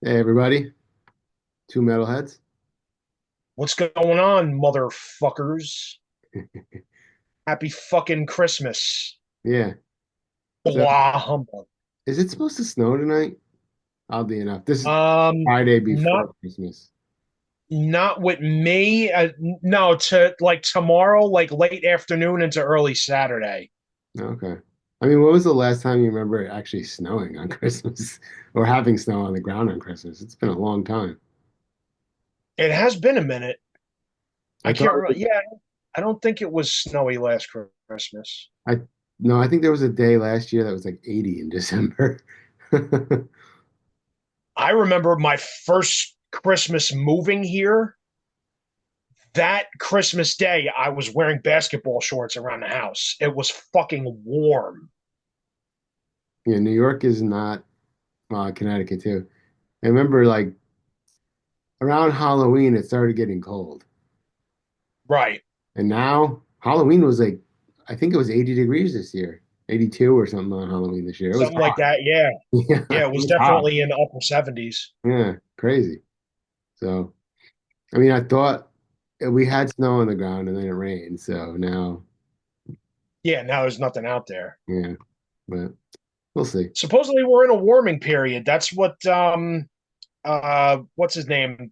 Hey everybody, two metalheads. What's going on, motherfuckers? Happy fucking Christmas. Yeah. So Blah humbug. is it supposed to snow tonight? Oddly enough, this is Um, Friday not before Christmas. not with me. No, to like tomorrow, like late afternoon into early Saturday. Okay. I mean, what was the last time you remember it actually snowing on Christmas or having snow on the ground on Christmas? It's been a long time. It has been a minute. I I thought can't remember. Yeah, I don't think it was snowy last Christmas. I no, I think there was a day last year that was like 80 in December. I remember my first Christmas moving here. That Christmas day, I was wearing basketball shorts around the house. It was fucking warm. Yeah, New York is not Connecticut too. I remember like around Halloween it started getting cold. Right. And now Halloween was like, I think it was 80 degrees this year, 82 or something on Halloween this year. It was Something like hot. that. Yeah. Yeah, Yeah. it It was was hot. definitely in the upper 70s. Yeah, crazy. So, I mean, I thought we had snow on the ground and then it rained. So now, Yeah. Now there's nothing out there. yeah, but we'll see. Supposedly we're in a warming period. That's what, what's his name?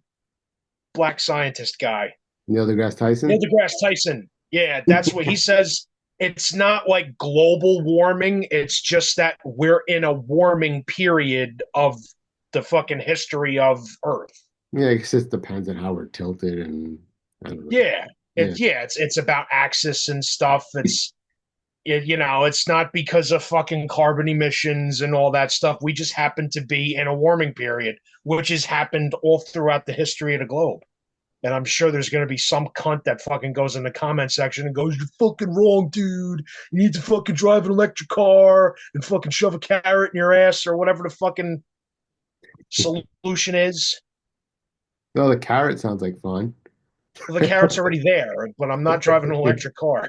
Black scientist guy. Neil deGrasse Neil Tyson? deGrasse Tyson. Yeah. That's what he says. It's not like global warming. It's just that we're in a warming period of the fucking history of Earth. Yeah, I guess it depends on how we're tilted and I don't know. Yeah. Yeah, It's about axis and stuff. It's not because of fucking carbon emissions and all that stuff. We just happen to be in a warming period, which has happened all throughout the history of the globe. And I'm sure there's going to be some cunt that fucking goes in the comment section and goes, "You're fucking wrong, dude. You need to fucking drive an electric car and fucking shove a carrot in your ass or whatever the fucking solution is." no, the carrot sounds like fun. Well, the carrot's already there, but I'm not driving an electric car.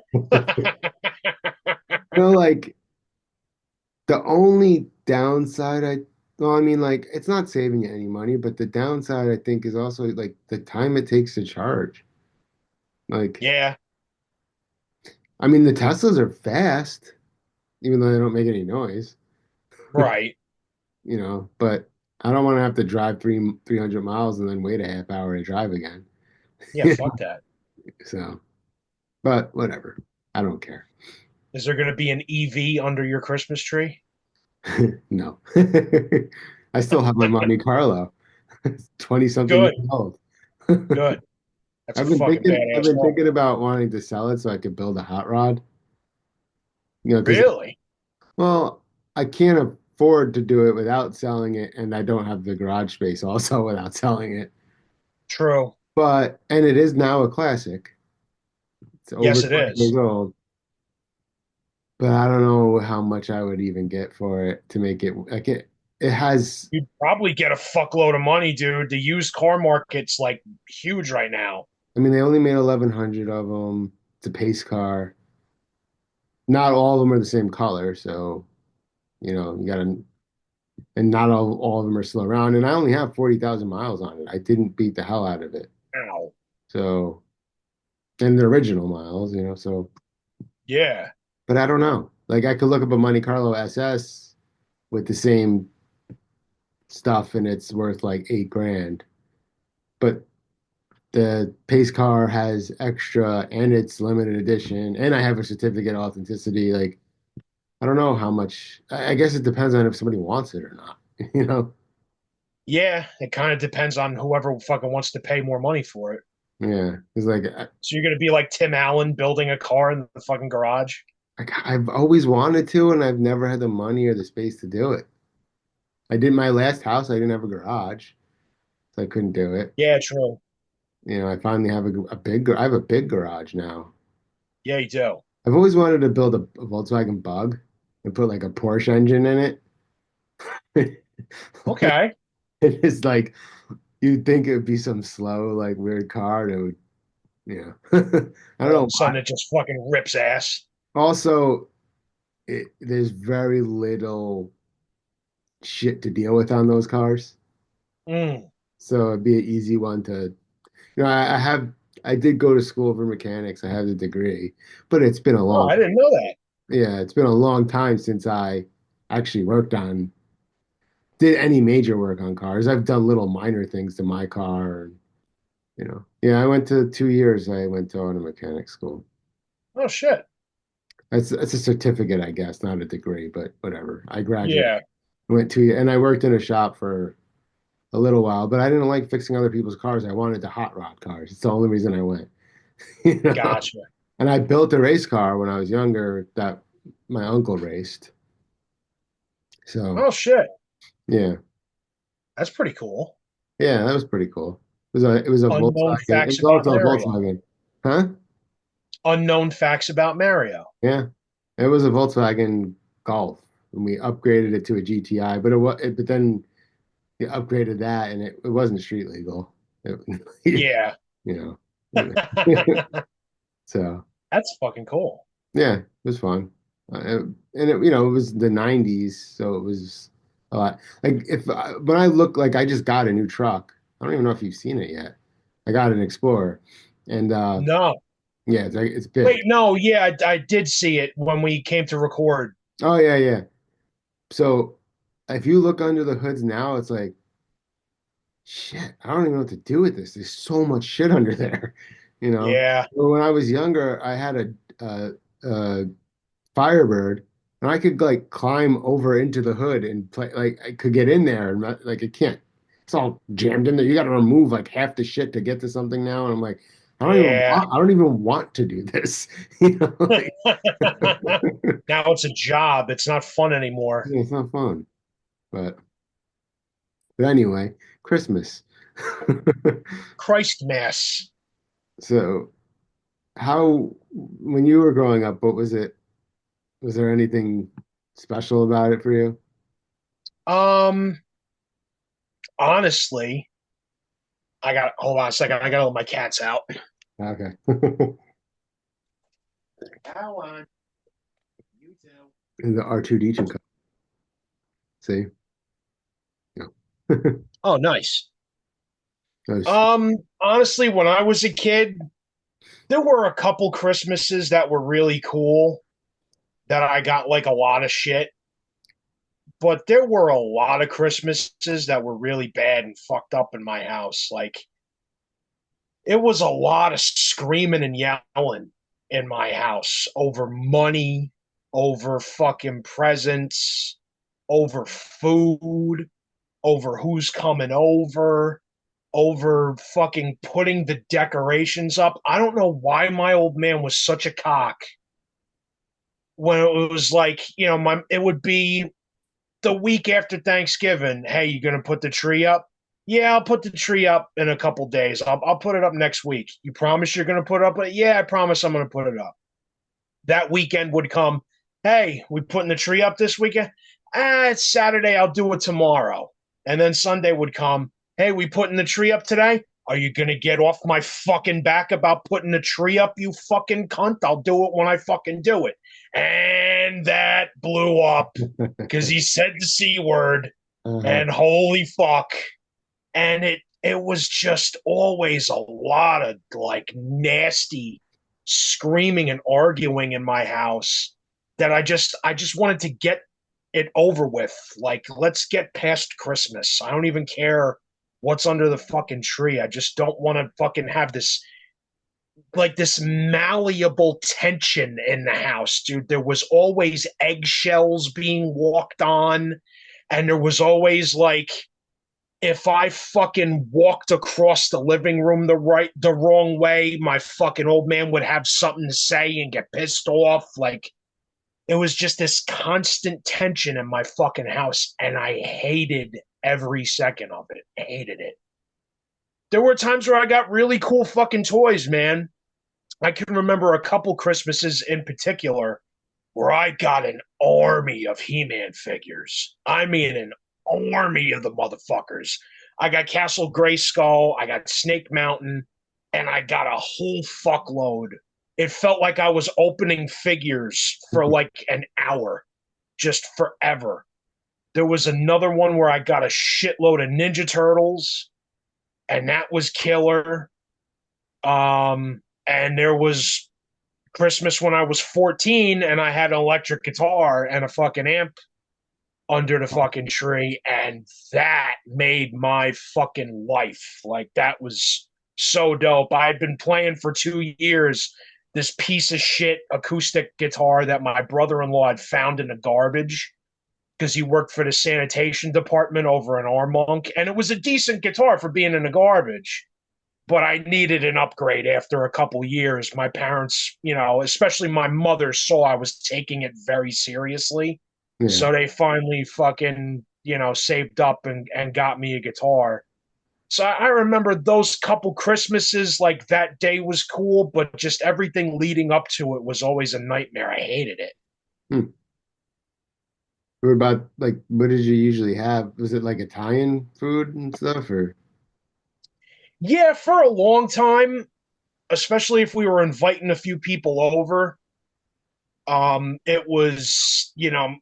Like the only downside well, I mean, like it's not saving you any money, but the downside I think is also like the time it takes to charge. Like, Yeah, I mean, the Teslas are fast, even though they don't make any noise, right. but I don't want to have to drive 300 miles and then wait a half hour to drive again. Yeah, fuck that. So, but whatever. I don't care. Is there going to be an EV under your Christmas tree? No. I still have my Monte Carlo, 20 something years Good, old. good. That's a fucking I've badass been car. thinking about wanting to sell it so I could build a hot rod. Because Really? well, I can't afford to do it without selling it, and I don't have the garage space also without selling it. True. And it is now a classic. It's over Yes, it 20 years is. old, but I don't know how much I would even get for it to make it like it has, You'd probably get a fuckload of money, dude. The used car market's like huge right now. I mean, they only made 1,100 of them. It's a pace car. Not all of them are the same color, so you gotta, and not all of them are still around. And I only have 40,000 miles on it. I didn't beat the hell out of it. Ow. So, and the original miles, so, Yeah. but I don't know. Like I could look up a Monte Carlo SS with the same stuff and it's worth like 8 grand. But the pace car has extra and it's limited edition and I have a certificate of authenticity. Like, I don't know how much, I guess it depends on if somebody wants it or not, you know? Yeah. It kind of depends on whoever fucking wants to pay more money for it. Yeah. It's like, So you're going to be like Tim Allen building a car in the fucking garage? I've always wanted to, and I've never had the money or the space to do it. I did my last house, I didn't have a garage, so I couldn't do it. Yeah, true. I finally have I have a big garage now. Yeah, you do. I've always wanted to build a Volkswagen Bug and put like a Porsche engine in it. Okay. It's like you'd think it would be some slow, like weird car that would, I don't All of know a why. sudden it just fucking rips ass. Also, there's very little shit to deal with on those cars. Mm. So it'd be an easy one to, I did go to school for mechanics. I have the degree, but it's been a Oh, long, I didn't know that. yeah, it's been a long time since I actually did any major work on cars. I've done little minor things to my car, and, yeah, I went to 2 years. I went to auto mechanic school. Oh shit. That's a certificate, I guess, not a degree, but whatever. I graduated, Yeah. went 2 years, and I worked in a shop for a little while, but I didn't like fixing other people's cars. I wanted to hot rod cars. It's the only reason I went. You know? Gotcha. And I built a race car when I was younger that my uncle raced. So Oh shit. yeah, That's pretty cool. yeah, that was pretty cool. It was a Unknown Volkswagen. It facts was about also a Mario. Volkswagen, huh? Unknown facts about Mario. Yeah, it was a Volkswagen Golf, and we upgraded it to a GTI. But then you upgraded that, and it wasn't street legal. It, Yeah. you know, so. That's fucking cool. Yeah, it was fun. And it was the 90s, so it was a lot. Like when I look, like I just got a new truck. I don't even know if you've seen it yet. I got an Explorer, and No. yeah, it's Wait, big. no, yeah, I did see it when we came to record. Oh yeah, yeah. So if you look under the hoods now, it's like shit. I don't even know what to do with this. There's so much shit under there, you know. Yeah. But when I was younger, I had a Firebird, and I could like climb over into the hood and play. Like I could get in there, and like it can't. It's all jammed in there. You got to remove like half the shit to get to something now, and I'm like, Yeah. I don't even want to do this. Like, Now it's a job. It's not fun anymore. yeah, it's not fun. But anyway, Christmas. Christ Mass. So when you were growing up, what was it? Was there anything special about it for you? Um, honestly, I got hold on a second. I gotta let my cats out. Okay. How on. You too. The R2D2 cup. See? Yeah. Oh, nice. Those, Honestly, when I was a kid, there were a couple Christmases that were really cool that I got like a lot of shit, but there were a lot of Christmases that were really bad and fucked up in my house. Like it was a lot of screaming and yelling in my house over money, over fucking presents, over food, over who's coming over fucking putting the decorations up. I don't know why my old man was such a cock when it was like, it would be the week after Thanksgiving. Hey, you gonna put the tree up? Yeah, I'll put the tree up in a couple days. I'll put it up next week. You promise you're gonna put it up? Yeah, I promise I'm gonna put it up. That weekend would come. Hey, we putting the tree up this weekend? It's Saturday. I'll do it tomorrow. And then Sunday would come. Hey, we putting the tree up today? Are you gonna get off my fucking back about putting the tree up, you fucking cunt? I'll do it when I fucking do it. And that blew up because he said the C word uh-huh. and holy fuck. And it was just always a lot of like nasty screaming and arguing in my house that I just wanted to get it over with. Like, let's get past Christmas. I don't even care what's under the fucking tree. I just don't want to fucking have this malleable tension in the house, dude. There was always eggshells being walked on, and there was always like if I fucking walked across the living room the wrong way, my fucking old man would have something to say and get pissed off. Like it was just this constant tension in my fucking house, and I hated every second of it. I hated it. There were times where I got really cool fucking toys, man. I can remember a couple Christmases in particular where I got an army of He-Man figures. I mean, an army of the motherfuckers. I got Castle Grayskull, I got Snake Mountain, and I got a whole fuckload. It felt like I was opening figures for like an hour, just forever. There was another one where I got a shitload of Ninja Turtles, and that was killer. And there was Christmas when I was 14 and I had an electric guitar and a fucking amp under the fucking tree, and that made my fucking life. Like, that was so dope. I had been playing for 2 years this piece of shit acoustic guitar that my brother-in-law had found in the garbage because he worked for the sanitation department over in Armonk, and it was a decent guitar for being in the garbage. But I needed an upgrade after a couple years. My parents, especially my mother, saw I was taking it very seriously. Yeah. So they finally fucking, saved up and got me a guitar. So I remember those couple Christmases, like that day was cool, but just everything leading up to it was always a nightmare. I hated it. Hmm. What about like what did you usually have? Was it like Italian food and stuff or Yeah, for a long time, especially if we were inviting a few people over, it was,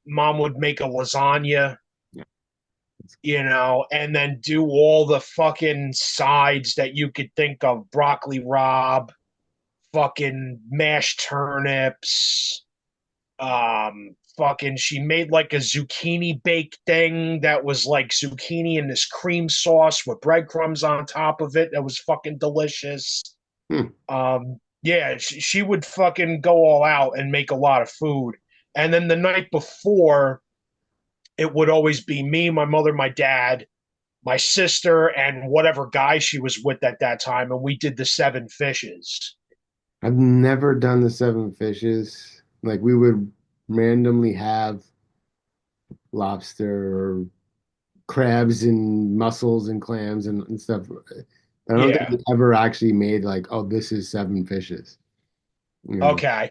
mom would make a lasagna, yeah. and then do all the fucking sides that you could think of: broccoli rabe, fucking mashed turnips, fucking she made like a zucchini baked thing that was like zucchini in this cream sauce with breadcrumbs on top of it. That was fucking delicious. Hmm. Yeah, she would fucking go all out and make a lot of food. And then the night before, it would always be me, my mother, my dad, my sister, and whatever guy she was with at that time, and we did the seven fishes. I've never done the seven fishes. Like we would randomly have lobster or crabs and mussels and clams and stuff. I don't think Yeah. we ever actually made like, oh, this is seven fishes. You know, Okay.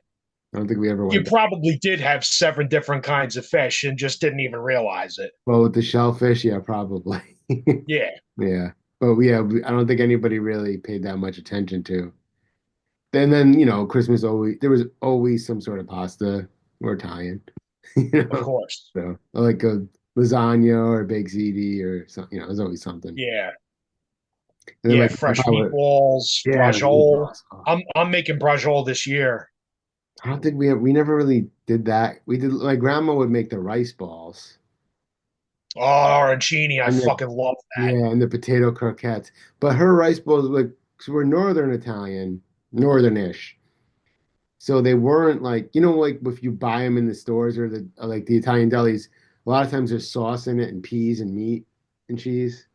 I don't think we ever You went. probably did have seven different kinds of fish and just didn't even realize it. Well, with the shellfish, yeah, probably. Yeah. Yeah, but yeah, I don't think anybody really paid that much attention to. Then Christmas always there was always some sort of pasta or Italian, you Of know. course. So like a lasagna or baked ziti or something, there's always something. Yeah. And then my Yeah. Fresh grandpa would, meatballs, yeah, the brajol. meatballs. Oh, I'm making brajol this year. I don't think we never really did that. We did my grandma would make the rice balls Oh, arancini. I and the fucking love that. yeah, and the potato croquettes. But her rice bowls, like, 'cause we're Northern Italian, Northern-ish. So they weren't like, like if you buy them in the stores or like the Italian delis, a lot of times there's sauce in it and peas and meat and cheese.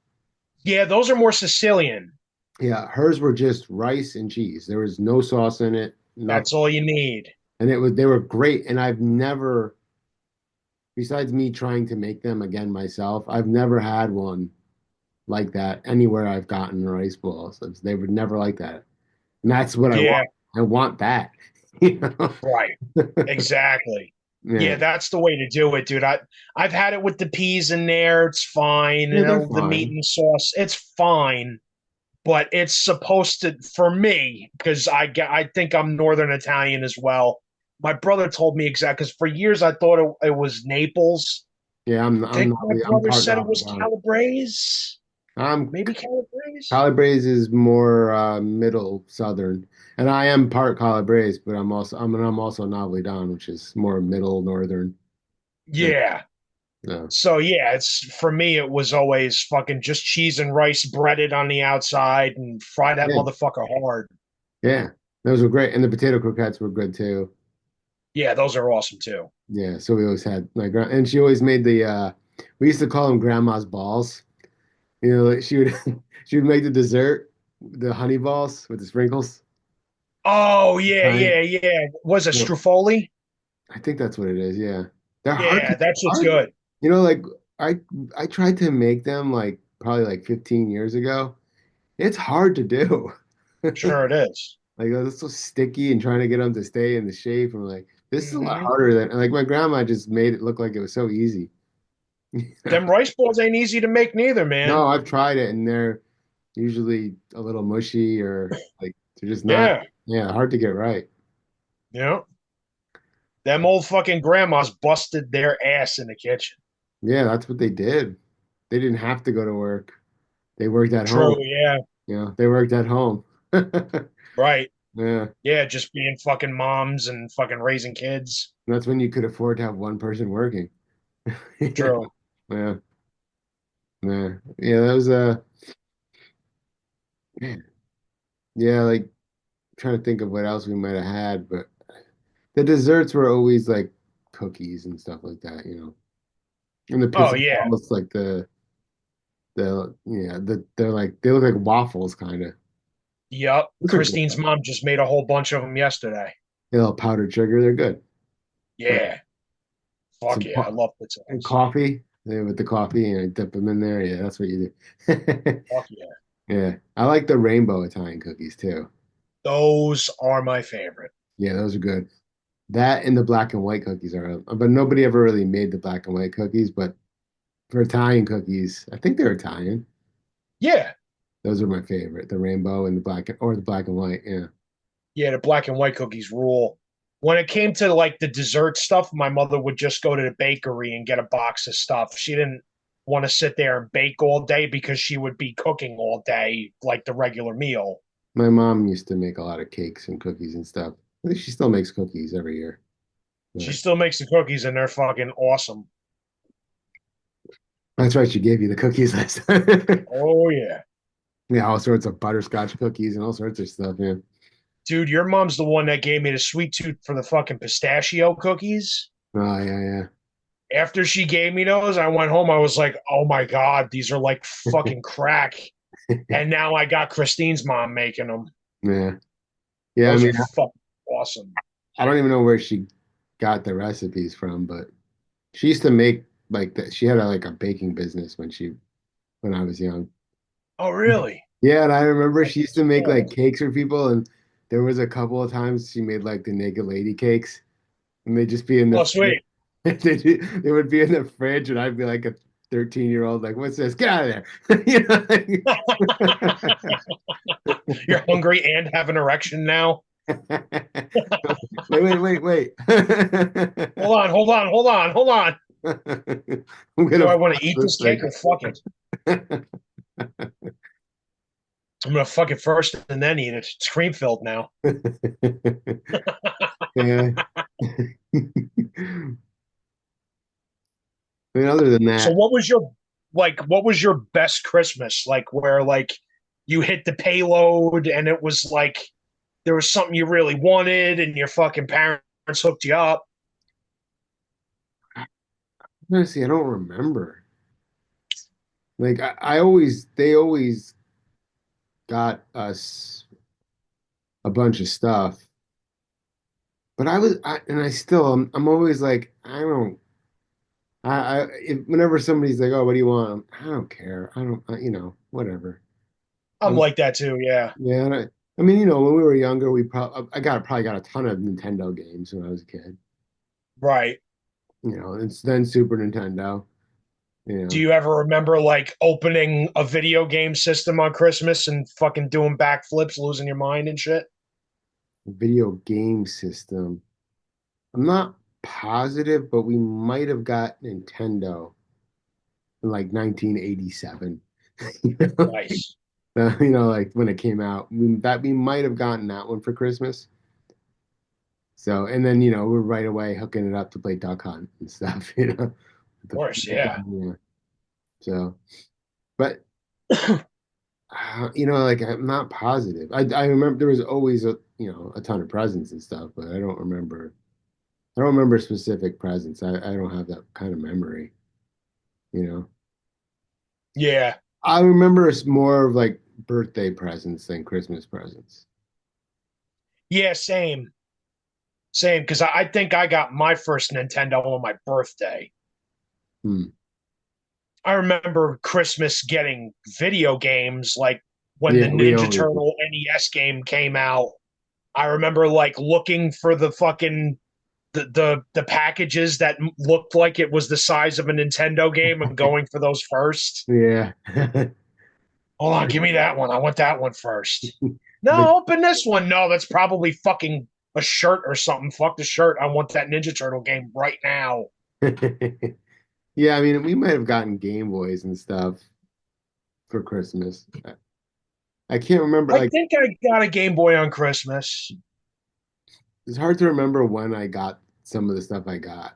Yeah, those are more Sicilian. Yeah, hers were just rice and cheese. There was no sauce in it, That's nothing. all you need. And they were great. And I've never, besides me trying to make them again myself, I've never had one like that anywhere I've gotten rice balls. They were never like that. And that's what I Yeah, want. I want that. You know? right. Exactly. Yeah. Yeah, that's the way to do it, dude. I've had it with the peas in there. It's fine. Yeah, they're The meat fine. and sauce, it's fine. But it's supposed to, for me, because I think I'm Northern Italian as well. My brother told me exactly, because for years I thought it was Naples. Yeah, I I'm think not my I'm brother part said it was Napolitano. Calabrese. I'm Maybe Calabrese. Calabrese is more middle southern, and I am part Calabrese, but I'm also Napolitan, which is more middle northern. Yeah, Yeah. yeah, So yeah, it's for me. It was always fucking just cheese and rice breaded on the outside and fry that yeah. motherfucker hard. Yeah. Those were great, and the potato croquettes were good too. Yeah, those are awesome too. Yeah, so we always had my grand, and she always made the. We used to call them grandma's balls. Like she would she would make the dessert, the honey balls with the sprinkles. Oh yeah, Right. yeah, yeah. Was it Yeah, Strufoli? I think that's what it is. Yeah, they're hard. Yeah, that's what's Hard. good. Like I I tried to make them like probably like 15 years ago. It's hard to do. Sure it is. Like it's so sticky and trying to get them to stay in the shape. I'm like, this is a lot Hmm. harder than like my grandma just made it look like it was so easy. Them rice balls ain't easy to make neither, No, man. I've tried it and they're usually a little mushy or like they're just not, Yeah, yeah, hard to get right. yeah. Them old fucking grandmas busted their ass in the kitchen. Yeah, that's what they did. They didn't have to go to work. They worked at True, home. yeah, They worked at home. right. Yeah, Yeah, just being fucking moms and fucking raising kids. that's when you could afford to have one person working. Yeah, True. yeah, yeah. Yeah, that was man. Yeah, like trying to think of what else we might have had, but the desserts were always like cookies and stuff like that. And the Oh pizza yeah. balls, like they're like they look like waffles kind of. Yep. Those are good. Christine's mom just made a whole bunch of them yesterday. A little powdered sugar, they're good. Uh, Yeah. Fuck some yeah. I love pizza and rolls. coffee, with the coffee, and I dip them in there. Yeah, that's what you do. Fuck yeah. Yeah, I like the rainbow Italian cookies too. Those are my favorite. Yeah, those are good. That and the black and white cookies are, but nobody ever really made the black and white cookies. But for Italian cookies, I think they're Italian. Yeah. Those are my favorite, the rainbow and the black and white. Yeah. Yeah, the black and white cookies rule. When it came to like the dessert stuff, my mother would just go to the bakery and get a box of stuff. She didn't want to sit there and bake all day because she would be cooking all day like the regular meal. My mom used to make a lot of cakes and cookies and stuff. I think she still makes cookies every year. She But still makes the cookies and they're fucking awesome. that's right, she gave you the cookies last time. Oh yeah. Yeah, all sorts of butterscotch cookies and all sorts of stuff. Yeah. Dude, your mom's the one that gave me the sweet tooth for the fucking pistachio cookies. Oh yeah, yeah. After she gave me those, I went home. I was like, oh my God, these are like fucking crack. And now I got Christine's mom making them. Yeah. Yeah, I Those mean, are fucking awesome. I don't even know where she got the recipes from, but she used to make like that. She had like a baking business when I was young. Oh, really? Yeah, and I remember Like, she used to make like cool. cakes for people, and there was a couple of times she made like the naked lady cakes, and they'd just be in the Oh, fridge. sweet. They would be in the fridge, and I'd be like a 13-year-old, like, "What's this? Get out of there!" You're hungry and have an erection now? Wait. Hold on, hold on, hold on, hold on. I'm Do gonna I want to flush eat this this cake or fuck it? thing. I'm going to fuck it first and then eat it. It's cream filled now. Yeah. I mean, other than So that, what was your best Christmas? Like where like you hit the payload and it was like there was something you really wanted and your fucking parents hooked you up. honestly, I don't remember. Like they always got us a bunch of stuff, but and I still, I'm always like, I don't, whenever somebody's like, oh, what do you want? I don't care. I don't, whatever. I'm Um, like that too, yeah. yeah, I mean, when we were younger, probably got a ton of Nintendo games when I was a kid. Right. It's then Super Nintendo. Do You you ever remember like opening a video game system on Christmas and fucking doing backflips, losing your mind and shit? Video game system. I'm not positive, but we might have got Nintendo in like 1987. You know, Nice. like when it came out, we might have gotten that one for Christmas. So, and then we're right away hooking it up to play Duck Hunt and stuff. Of course, yeah. Yeah. So, but like I'm not positive. I remember there was always a ton of presents and stuff, but I don't remember. I don't remember specific presents. I don't have that kind of memory. You know. Yeah. I remember it's more of like birthday presents than Christmas presents. Yeah, same. Same, because I think I got my first Nintendo on my birthday. Hmm. I remember Christmas getting video games like when the Yeah, we Ninja always. Turtle NES game came out. I remember like looking for the fucking the packages that looked like it was the size of a Nintendo game and going for those first. Yeah. Hold on, give me that one. I want that one first. The No, open this one. No, that's probably fucking a shirt or something. Fuck the shirt. I want that Ninja Turtle game right now. Yeah, I mean, we might have gotten Game Boys and stuff for Christmas. I can't remember. I Like, think I got a Game Boy on Christmas. it's hard to remember when I got some of the stuff I got.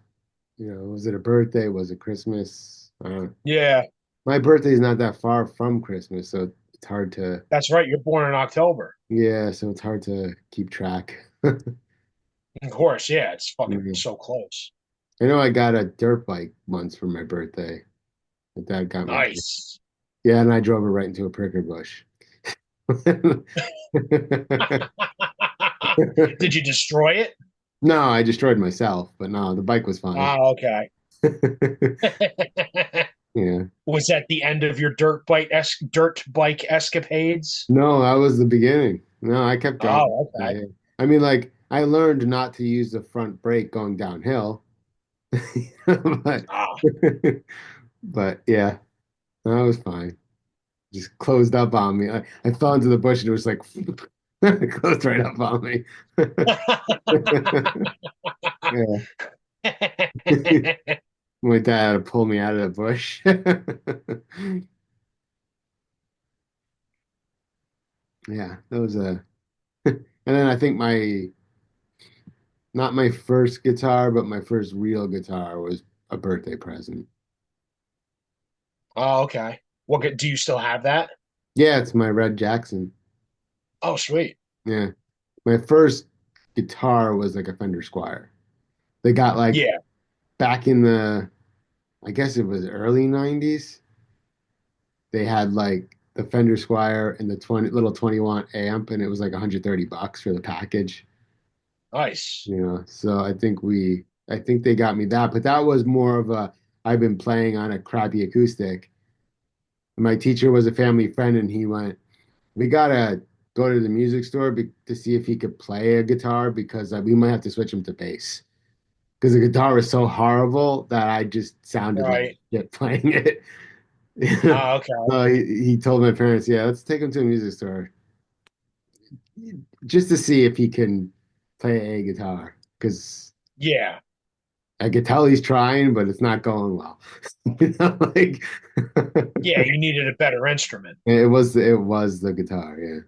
Was it a birthday? Was it Christmas? Yeah, My birthday's not that far from Christmas, so it's hard to, that's right. You're born in October. yeah, so it's hard to keep track. Of course, yeah, it's fucking Mhm. so close. I know I got a dirt bike once for my birthday. My dad got me. Nice. Yeah, and I drove it right into a pricker bush. Did you destroy it? No, I destroyed myself, but no, the bike was fine. Oh, okay. Yeah. Was that the end of your dirt bike escapades? No, that was the beginning. No, I kept going. Oh, okay. I mean, like, I learned not to use the front brake going downhill, but Ah, but yeah, that was fine. Just closed up on me. I fell into the bush and it was like closed right up on me. Yeah. My dad had to pull me out of the bush. Yeah, that was a. And then I think not my first guitar, but my first real guitar was a birthday present. Oh, okay. Do you still have that? Yeah, it's my Red Jackson. Oh, sweet. Yeah, my first guitar was like a Fender Squire. They got like Yeah, back in I guess it was early 90s. They had like the Fender Squire and the 20 watt amp, and it was like $130 for the package. nice. So I think they got me that, but that was more of a, I've been playing on a crappy acoustic. My teacher was a family friend, and he went, "We gotta go to the music store to see if he could play a guitar because we might have to switch him to bass because the guitar was so horrible that I just sounded like Right. shit playing it." Oh, okay. So he told my parents, "Yeah, let's take him to a music store just to see if he can play a guitar because." Yeah. I could tell he's trying, but it's not going well. Like Yeah, you needed a better instrument. it was the guitar, yeah.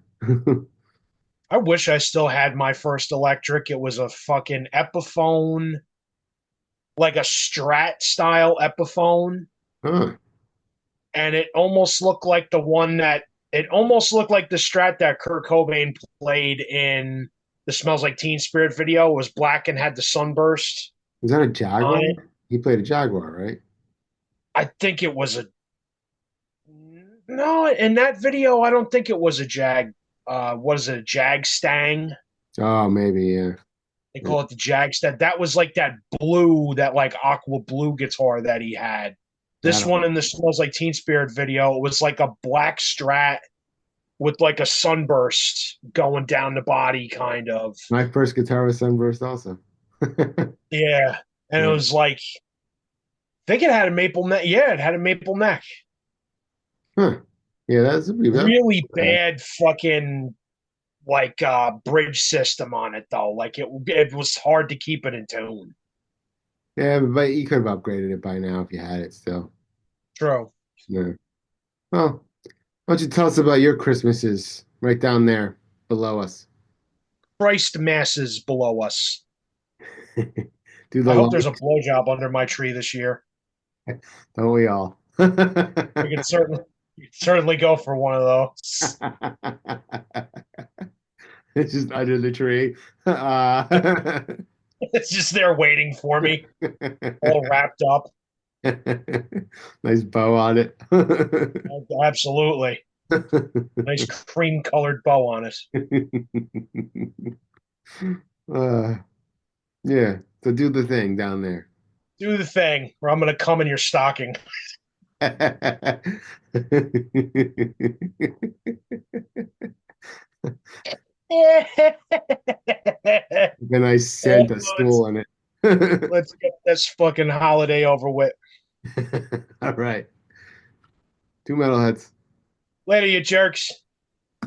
I wish I still had my first electric. It was a fucking Epiphone, like a Strat style Epiphone, Huh. and it almost looked like the Strat that Kurt Cobain played in the Smells Like Teen Spirit video. It was black and had the sunburst Was that a on Jaguar? it. He played a Jaguar, right? I think it was a no, in that video, I don't think it was a Jag. Was it a Jag Stang? Oh, maybe, yeah. They call it the Jagstead. That was like that blue, that like aqua blue guitar that he had. I This don't one know. in the Smells Like Teen Spirit video, it was like a black Strat with like a sunburst going down the body, kind of. My first guitar was Sunburst also. Yeah. And it Yeah. was like, I think it had a maple neck. Yeah, it had a maple neck. Huh. Yeah, that's Really bad fucking like bridge system on it though. Like it was hard to keep it in tune. yeah, but you could have upgraded it by now if you had it still. True. Yeah. Well, why don't you tell us about your Christmases right down there below us? Christ masses below us. Do I the hope there's a like, blowjob under my tree this year. don't we all? We could certainly go for one of those. It's just under the tree. It's just there waiting for me, all wrapped up. Nice bow on it. Absolutely. Nice cream colored bow on it. uh, yeah, so do the thing down there. Do the thing, or I'm going to come in your stocking. And I sent a stool on it. Let's get this fucking holiday over with. All right. Two metalheads. Later, you jerks.